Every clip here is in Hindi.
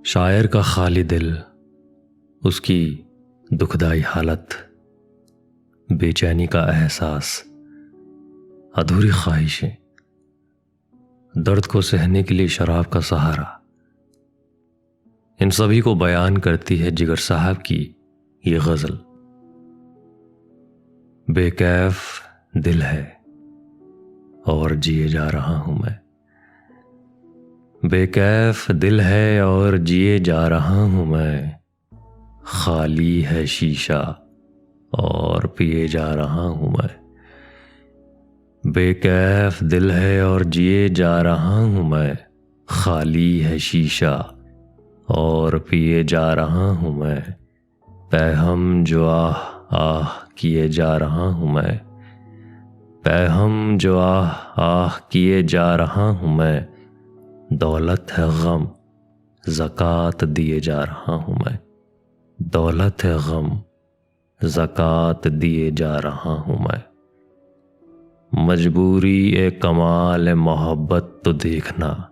शायर का खाली दिल, उसकी दुखदाई हालत, बेचैनी का एहसास, अधूरी ख्वाहिशें, दर्द को सहने के लिए शराब का सहारा, इन सभी को बयान करती है जिगर साहब की ये गजल। बेकैफ दिल है और जिए जा रहा हूं मैं। बेकैफ दिल है और जिए जा रहा हूं मैं। खाली है शीशा और पिए जा रहा हूं मैं। बेकैफ दिल है और जिए जा रहा हूं मैं। खाली है शीशा और पिए जा रहा हूं मैं। पैहम जो आह आह किए जा रहा हूं मैं। पैहम जो आह आह किए जा रहा हूं मैं। दौलत है गम ज़कात दिए जा रहा हूं मैं। दौलत है गम ज़कात दिए जा रहा हूं मैं। मजबूरी ए कमाल मोहब्बत तो देखना।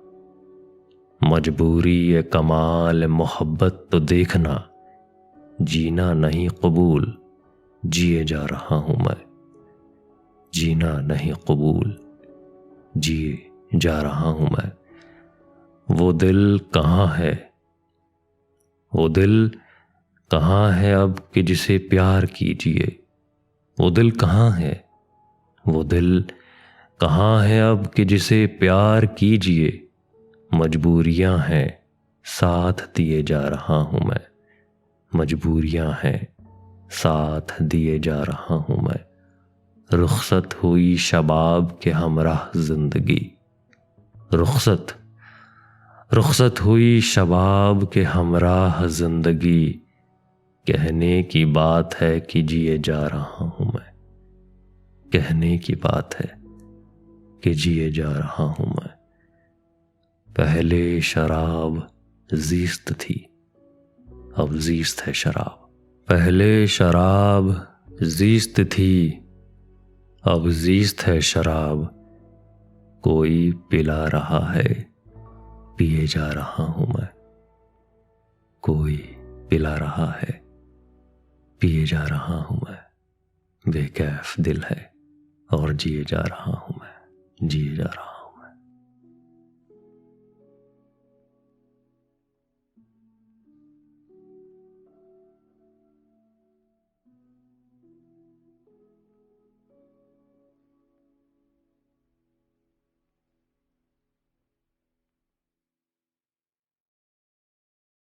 मजबूरी ए कमाल मोहब्बत तो देखना। जीना नहीं कबूल जिए जा रहा हूं मैं। जीना नहीं कबूल जिए जा रहा हूं मैं। वो दिल कहाँ है? वो दिल कहाँ है अब कि जिसे प्यार कीजिए? वो दिल कहाँ है? वो दिल कहाँ है अब कि जिसे प्यार कीजिए? मजबूरियां हैं साथ दिए जा रहा हूं मैं। मजबूरियां हैं साथ दिए जा रहा हूं मैं। रुखसत हुई शबाब के हमराह जिंदगी। रुखसत हुई शबाब के हमराह जिंदगी। कहने की बात है कि जिए जा रहा हूं मैं। कहने की बात है कि जिए जा रहा हूं मैं। पहले शराब जीस्त थी, अब जीस्त है शराब। पहले शराब जीस्त थी, अब जीस्त है शराब। कोई पिला रहा है, पिए जा रहा हूं मैं। कोई पिला रहा है, पिए जा रहा हूं मैं। बेकैफ दिल है और जिए जा रहा हूं मैं। जिए जा रहा हूं।